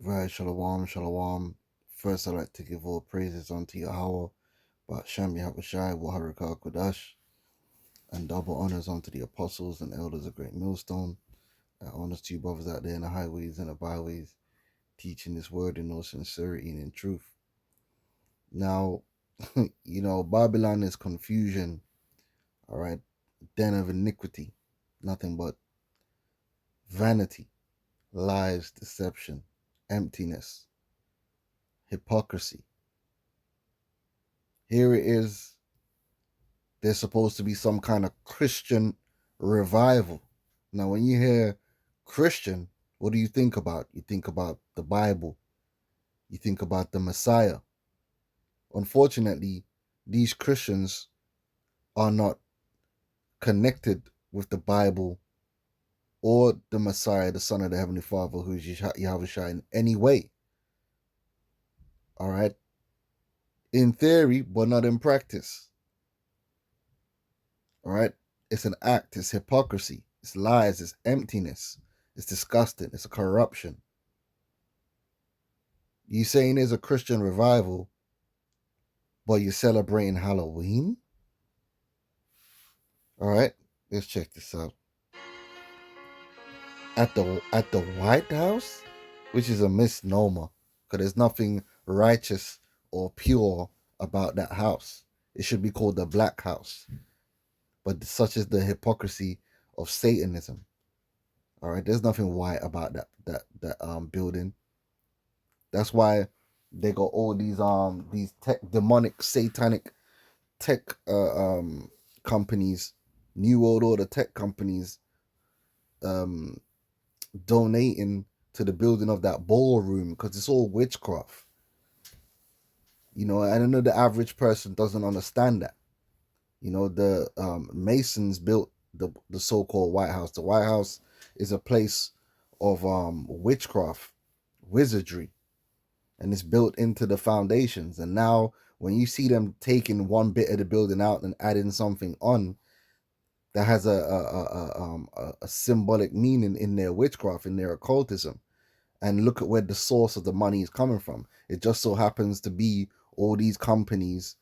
Right, shalom, shalom. First, I'd like to give all praises unto Yahweh, but Shem Yahushai, Waharakah Kodash, and double honors unto the apostles and elders of Great Millstone. Honors to you brothers out there in the highways and the byways, teaching this word in all sincerity and in truth. Now, Babylon is confusion, all right, den of iniquity, nothing but vanity, lies, deception, emptiness, hypocrisy. Here it is. There's supposed to be some kind of Christian revival. Now, when you hear Christian, what do you think about? You think about the Bible. You think about the Messiah. Unfortunately, these Christians are not connected with the Bible or the Messiah, the Son of the Heavenly Father, who is Yahushua in any way. All right? In theory, but not in practice. All right? It's an act, it's hypocrisy, it's lies, it's emptiness, it's disgusting, it's a corruption. You saying there's a Christian revival, but you're celebrating Halloween? All right, let's check this out. At the White House, which is a misnomer, because there's nothing righteous or pure about that house. It should be called the Black House. But such is the hypocrisy of Satanism. All right, there's nothing white about that building. That's why they got all these tech demonic satanic tech companies, New World Order tech companies, donating to the building of that ballroom because it's all witchcraft. I know the average person doesn't understand that. The Masons built the so-called White House. The White House is a place of witchcraft, wizardry, and it's built into the foundations. And now when you see them taking one bit of the building out and adding something on that has a symbolic meaning in their witchcraft, in their occultism, and look at where the source of the money is coming from. It just so happens to be all these companies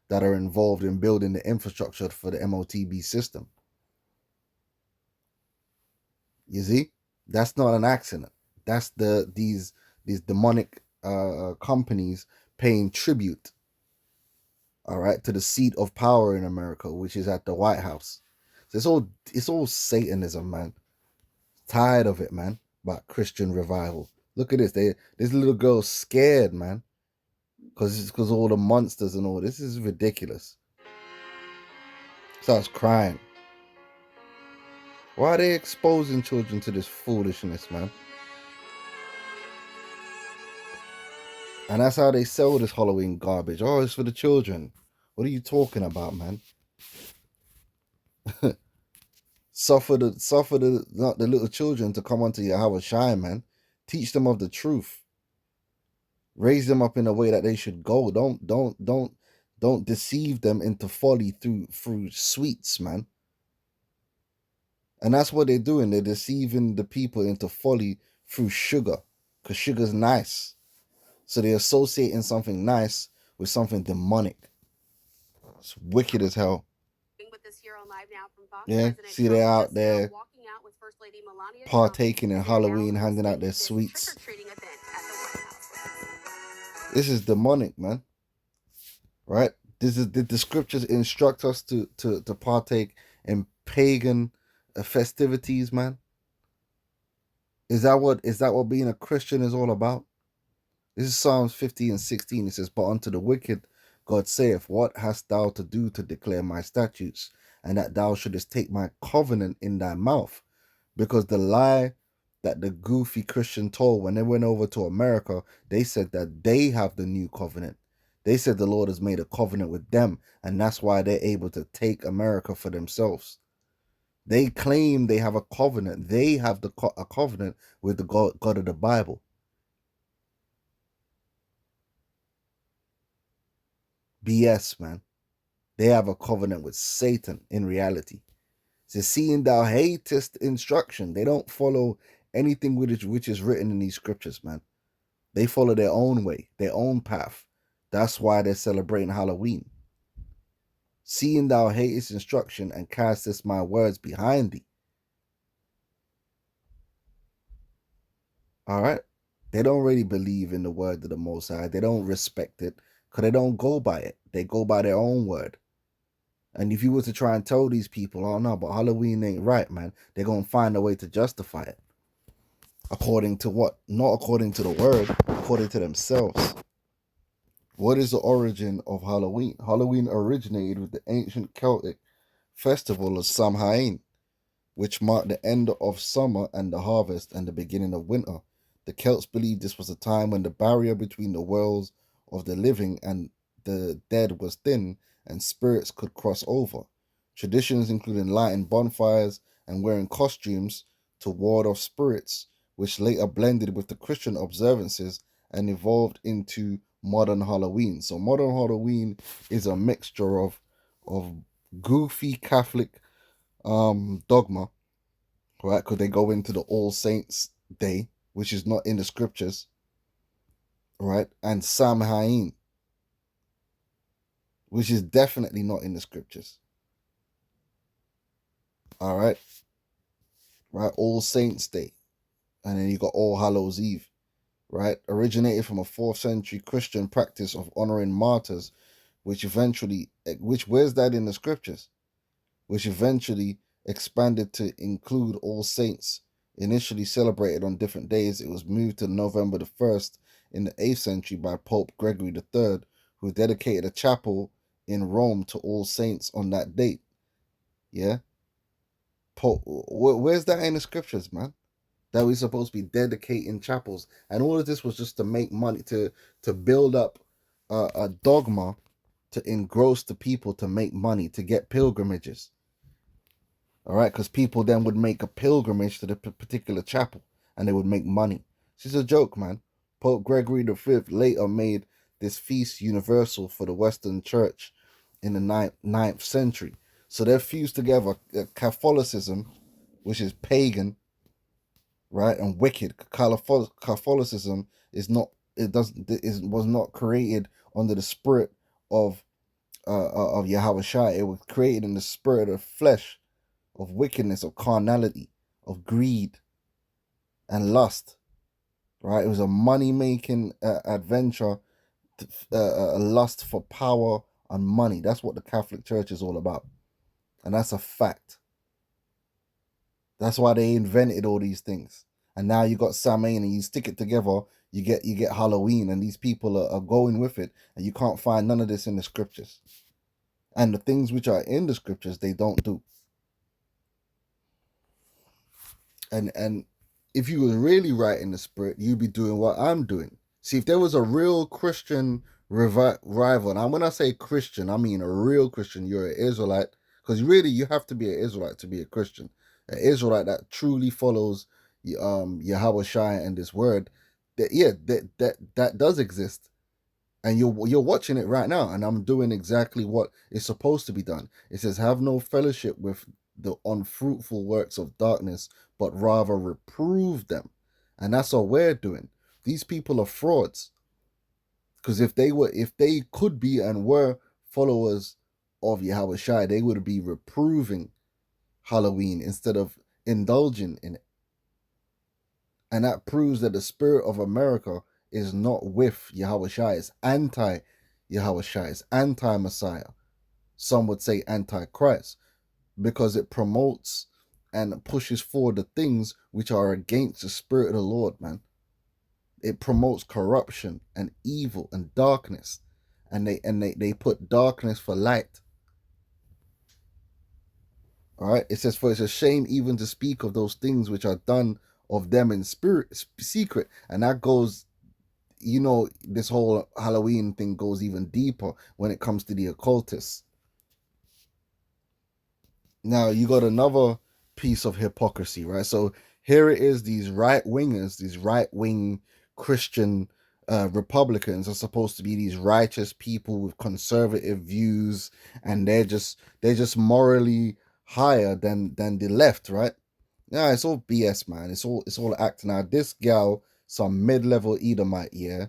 that are involved in building the infrastructure for the MOTB system. You see, that's not an accident. That's these demonic companies paying tribute, all right, to the seat of power in America, which is at the White House. So it's all Satanism, man. Tired of it, man. About Christian revival. Look at this. This little girl's scared, man, because all the monsters and all this is ridiculous. Starts crying. Why are they exposing children to this foolishness, man? And that's how they sell this Halloween garbage. Oh, it's for the children. What are you talking about, man? suffer the not the little children to come unto Yahweh Shai, man. Teach them of the truth. Raise them up in a way that they should go. Don't deceive them into folly through sweets, man. And that's what they're doing. They're deceiving the people into folly through sugar, because sugar's nice. So they're associating something nice with something demonic. It's wicked as hell. Yeah, see they're out there partaking in Halloween, handing out their sweets. This is demonic, man. Right? This is the scriptures instruct us to partake in pagan festivities, man. Is that what being a Christian is all about? This is Psalms 50 and 16. It says, "But unto the wicked God saith, What hast thou to do to declare my statutes, and that thou shouldest take my covenant in thy mouth?" Because the lie that the goofy Christian told when they went over to America, they said that they have the new covenant. They said the Lord has made a covenant with them, and that's why they're able to take America for themselves. They claim they have a covenant. They have a covenant with the God of the Bible. BS, man. They have a covenant with Satan in reality. So seeing thou hatest instruction. They don't follow anything which is written in these scriptures, man. They follow their own way, their own path. That's why they're celebrating Halloween. Seeing thou hatest instruction and castest my words behind thee. All right. They don't really believe in the word of the Most High. They don't respect it because they don't go by it. They go by their own word. And if you were to try and tell these people, oh no, but Halloween ain't right, man, they're going to find a way to justify it. According to what? Not according to the word, according to themselves. What is the origin of Halloween? Halloween originated with the ancient Celtic festival of Samhain, which marked the end of summer and the harvest and the beginning of winter. The Celts believed this was a time when the barrier between the worlds of the living and the dead was thin and spirits could cross over. Traditions including lighting bonfires and wearing costumes to ward off spirits, which later blended with the Christian observances and evolved into modern Halloween. So modern Halloween is a mixture of goofy Catholic dogma, right? Because they go into the All Saints Day, which is not in the scriptures, right? And Samhain, which is definitely not in the scriptures. All right. Right. All Saints Day. And then you got All Hallows Eve, right? Originated from a 4th century Christian practice of honoring martyrs, which where's that in the scriptures? Which eventually expanded to include All Saints. Initially celebrated on different days, it was moved to November the 1st in the 8th century by Pope Gregory III, who dedicated a chapel in Rome to All Saints on that date. Yeah? Where's that in the scriptures, man? That we're supposed to be dedicating chapels. And all of this was just to make money, to build up a dogma to engross the people, to make money, to get pilgrimages. All right, because people then would make a pilgrimage to the particular chapel and they would make money. This is a joke, man. Pope Gregory V later made this feast universal for the Western Church in the 9th century. So they've fused together Catholicism, which is pagan, right, and wicked. Catholicism was not created under the spirit of Yahweh Shai. It was created in the spirit of flesh, of wickedness, of carnality, of greed and lust, right? It was a money-making adventure, a lust for power and money. That's what the Catholic Church is all about, and that's a fact. That's why they invented all these things. And now you got Samhain, and you stick it together, you get Halloween, and these people are going with it, and you can't find none of this in the scriptures. And the things which are in the scriptures, they don't do. And if you were really right in the spirit, you'd be doing what I'm doing. See, if there was a real Christian rival, and when I say Christian, I mean a real Christian, you're an Israelite, because really you have to be an Israelite to be a Christian. An Israelite that truly follows Yahweh Shai and this word, that does exist. And you're watching it right now, and I'm doing exactly what is supposed to be done. It says, have no fellowship with the unfruitful works of darkness, but rather reprove them. And that's what we're doing. These people are frauds. Because if they could be and were followers of Yahweh Shai, they would be reproving Halloween instead of indulging in it. And that proves that the spirit of America is not with Yahweh Shai. It's anti-Yahweh Shai. It's anti-Messiah. Some would say anti-Christ, because it promotes and pushes forward the things which are against the spirit of the Lord, man. It promotes corruption and evil and darkness. And they put darkness for light. All right. It says, for it's a shame even to speak of those things which are done of them in secret. And that goes, this whole Halloween thing goes even deeper when it comes to the occultists. Now you got another piece of hypocrisy, right? So here it is, these right-wingers, these right-wing Christian Republicans are supposed to be these righteous people with conservative views, and they're just morally higher than the left, right? Yeah, it's all BS, man. It's all acting. Now this gal some mid-level Edomite, yeah.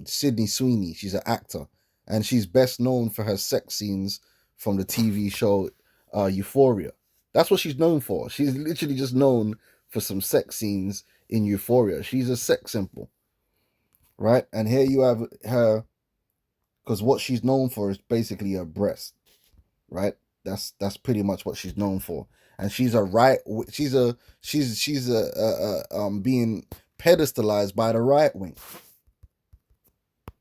Sydney Sweeney, she's an actor, and she's best known for her sex scenes from the TV show Euphoria. That's what she's known for. She's literally just known for some sex scenes in Euphoria. She's a sex symbol, right? And here you have her, because what she's known for is basically her breast, right? That's pretty much what she's known for. And she's a right. She's being pedestalized by the right wing.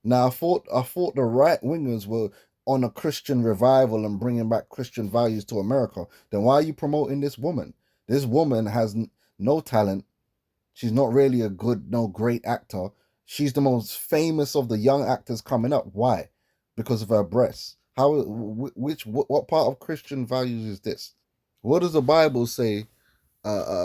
Now I thought the right wingers were on a Christian revival and bringing back Christian values to America. Then why are you promoting this woman? This woman has no talent. She's not really a good, no great actor. She's the most famous of the young actors coming up. Why? Because of her breasts. What part of Christian values is this? What does the Bible say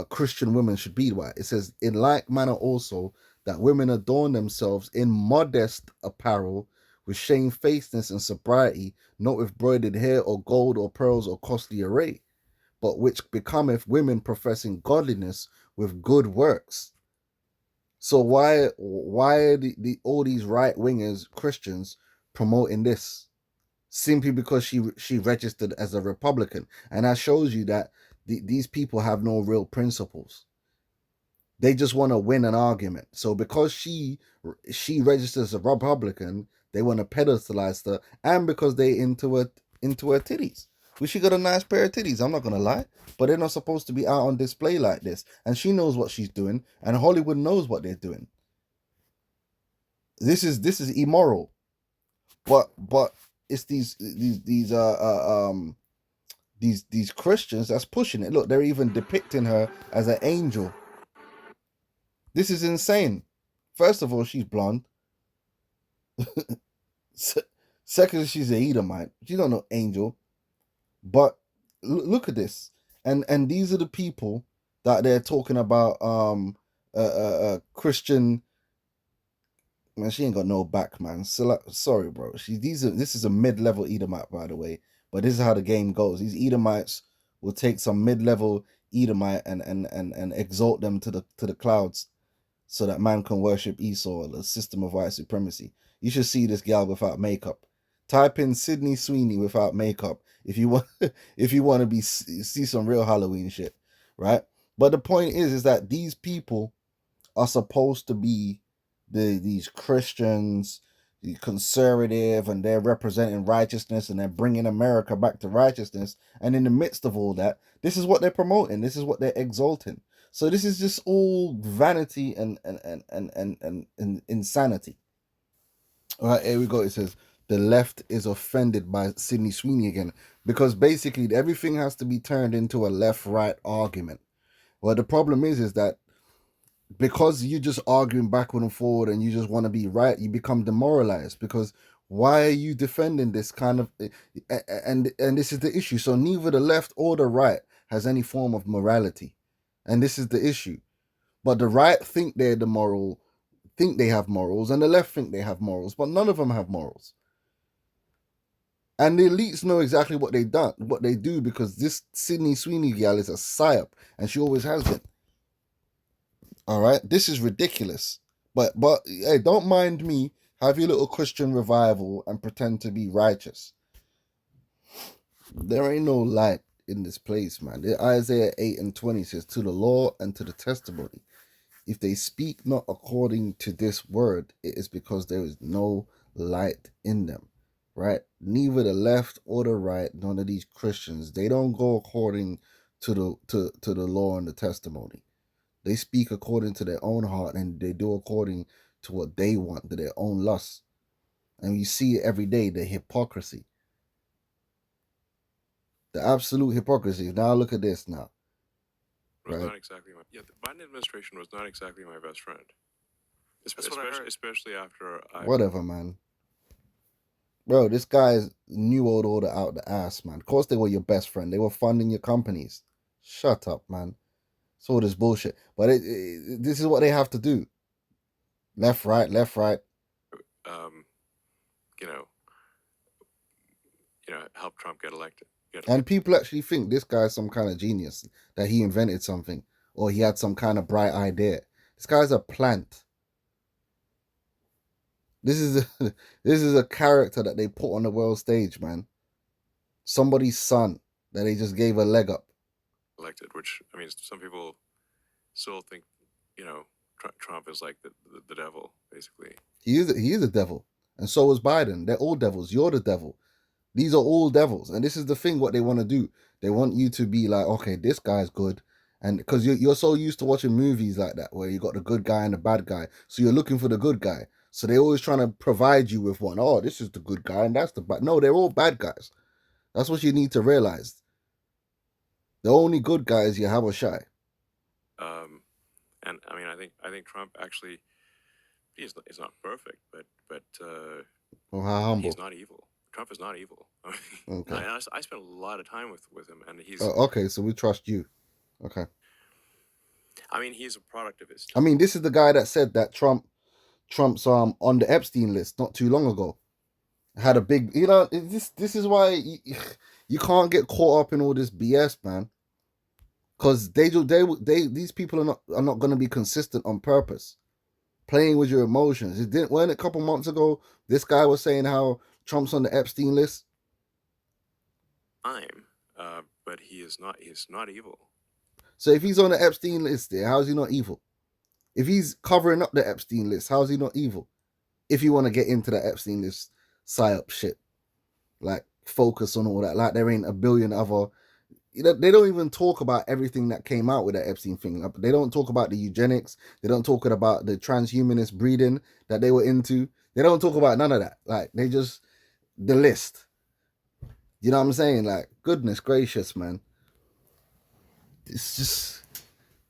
Christian women should be like? It says, in like manner also, that women adorn themselves in modest apparel, with shamefacedness and sobriety, not with broidered hair or gold or pearls or costly array, but which becometh women professing godliness with good works. So why are all these right wingers Christians promoting this? Simply because she registered as a Republican, and that shows you that these people have no real principles. They just want to win an argument. So because she registers as a Republican, they want to pedestalize her, and because they into her titties. Well, she got a nice pair of titties, I'm not gonna lie, but they're not supposed to be out on display like this. And she knows what she's doing, and Hollywood knows what they're doing. This is immoral. But it's these Christians that's pushing it. Look, they're even depicting her as an angel. This is insane. First of all, she's blonde. Second, she's an Edomite. She's not no angel. But look at this, and these are the people that they're talking about. Christian. Man, she ain't got no back, man. So, sorry, bro. This is a mid-level Edomite, by the way. But this is how the game goes. These Edomites will take some mid-level Edomite and exalt them to the clouds, so that man can worship Esau, the system of white supremacy. You should see this gal without makeup. Type in Sydney Sweeney without makeup if you want if you want to see some real Halloween shit, right? But the point is that these people are supposed to be these Christians, the conservative, and they're representing righteousness, and they're bringing America back to righteousness. And in the midst of all that, this is what they're promoting. This is what they're exalting. So this is just all vanity and insanity. All right, here we go. It says the left is offended by Sydney Sweeney again, because basically everything has to be turned into a left-right argument. Well, the problem is that because you're just arguing backward and forward and you just want to be right, you become demoralized. Because why are you defending this kind of and this is the issue. So neither the left or the right has any form of morality, and this is the issue. But the right think they're the moral, think they have morals, and the left think they have morals, but none of them have morals. And the elites know exactly what they do, because this Sydney Sweeney gal is a psyop, and she always has been. All right, this is ridiculous. But hey, don't mind me. Have your little Christian revival and pretend to be righteous. There ain't no light in this place, man. Isaiah 8:20 says, "To the law and to the testimony, if they speak not according to this word, it is because there is no light in them." Right? Neither the left or the right, none of these Christians, they don't go according to the law and the testimony. They speak according to their own heart, and they do according to what they want, to their own lusts. And you see it every day, the hypocrisy. The absolute hypocrisy. Now look at this now. Was not exactly the Biden administration was not exactly my best friend. Especially after whatever, man. Bro, this guy's New World Order out the ass, man. Of course they were your best friend. They were funding your companies. Shut up, man. It's all this bullshit. But this is what they have to do. Left, right, left, right. Help Trump get elected. And people actually think this guy's some kind of genius, that he invented something, or he had some kind of bright idea. This guy's a plant. This is a, this is a character that they put on the world stage, man. Somebody's son that they just gave a leg up. Elected, which, I mean, some people still think, you know, Trump is like the devil, basically. He is a devil, and so is Biden. They're all devils. You're the devil. These are all devils, and this is the thing. What they want to do, they want you to be like, okay, this guy's good, and because you're so used to watching movies like that where you got the good guy and the bad guy, so you're looking for the good guy. So they're always trying to provide you with one. Oh, this is the good guy, and that's the bad. No, they're all bad guys. That's what you need to realize. The only good guy is Yahweh Shai. And I mean, I think Trump actually, he's not perfect, but Oh, how humble. he's not evil. Trump is not evil. I mean, Okay. I spent a lot of time with him, and he's Okay, so we trust you. Okay. I mean, he's a product of his. I mean, this is the guy that said that Trump's on the Epstein list not too long ago. Had a big, you know, this is why you can't get caught up in all this BS, man. Because these people are not going to be consistent on purpose, playing with your emotions. It didn't when a couple months ago this guy was saying how Trump's on the Epstein list. But he's not evil. So if he's on the Epstein list, there, how is he not evil? If he's covering up the Epstein list, how is he not evil? If you want to get into the Epstein list psyop shit, like focus on all that, like there ain't a billion other. They don't even talk about everything that came out with that Epstein thing. Like, they don't talk about the eugenics. They don't talk about the transhumanist breeding that they were into. They don't talk about none of that. Like they just the list. You know what I'm saying? Like goodness gracious, man. It's just.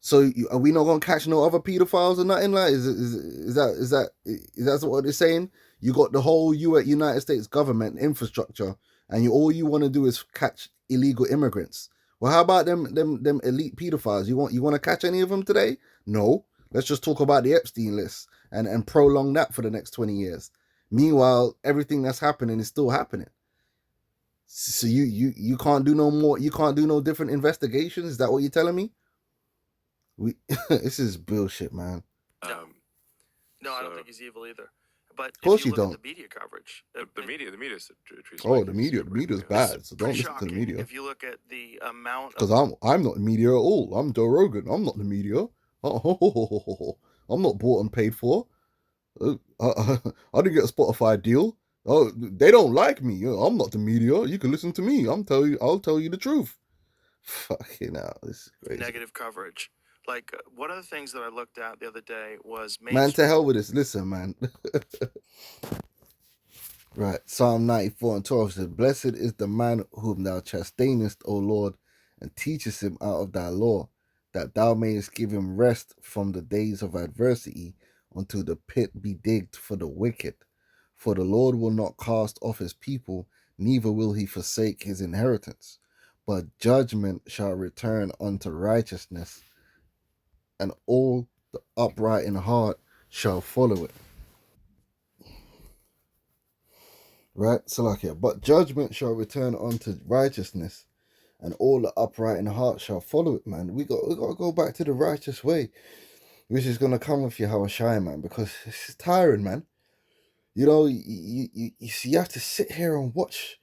So are we not gonna catch no other pedophiles or nothing? Like is that what they're saying? You got the whole United States government infrastructure, and all you want to do is catch illegal immigrants. Well, how about them elite pedophiles? You want to catch any of them today? No. Let's just talk about the Epstein list and prolong that for the next 20 years. Meanwhile, everything that's happening is still happening. So you can't do no more. You can't do no different investigations. Is that what you're telling me? This is bullshit, man. No, I don't think he's evil either. But of course if you you don't. At the media coverage, the media treats. Oh, the media's bad. So don't listen shocking. to the media. If you look at the amount, because I'm not the media at all. I'm Joe Rogan. I'm not the media. I'm not bought and paid for. I didn't get a Spotify deal. Oh, they don't like me. I'm not the media. You can listen to me. I'll tell you the truth. Fucking hell, this is crazy. Negative coverage. Like one of the things that I looked at the other day was man. To hell with this. Listen, man. Right, Psalm 94:12 says, "Blessed is the man whom thou chastenest, O Lord, and teachest him out of thy law, that thou mayest give him rest from the days of adversity, until the pit be digged for the wicked. For the Lord will not cast off his people, neither will he forsake his inheritance. But judgment shall return unto righteousness, and all the upright in heart shall follow it." Right, Salakia. But judgment shall return unto righteousness, and all the upright in heart shall follow it, man. We got to go back to the righteous way, which is gonna come with Yahweh Shai, man, because it's tiring, man. You know, you have to sit here and watch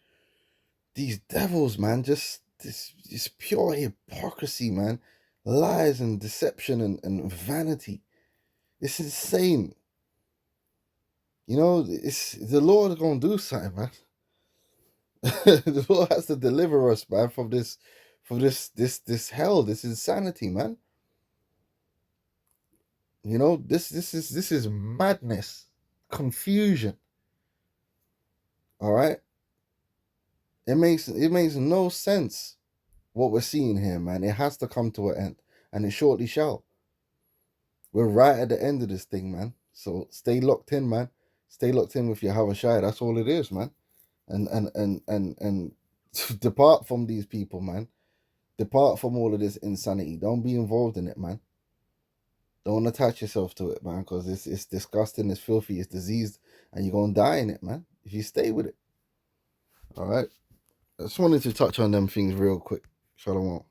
these devils, man. Just this pure hypocrisy, man. Lies and deception and vanity. It's insane. You know, it's the Lord is gonna do something, man. The Lord has to deliver us, man, from this hell, this insanity, man. You know, this is madness, confusion. All right, it makes no sense what we're seeing here, man. It has to come to an end, and it shortly shall. We're right at the end of this thing, man. So stay locked in, man. Stay locked in with your Yahweh Shai. That's all it is, man. And depart from these people, man. Depart from all of this insanity. Don't be involved in it, man. Don't attach yourself to it, man, because it's disgusting, it's filthy, it's diseased, and you're gonna die in it, man, if you stay with it. All right. I just wanted to touch on them things real quick. Shalom.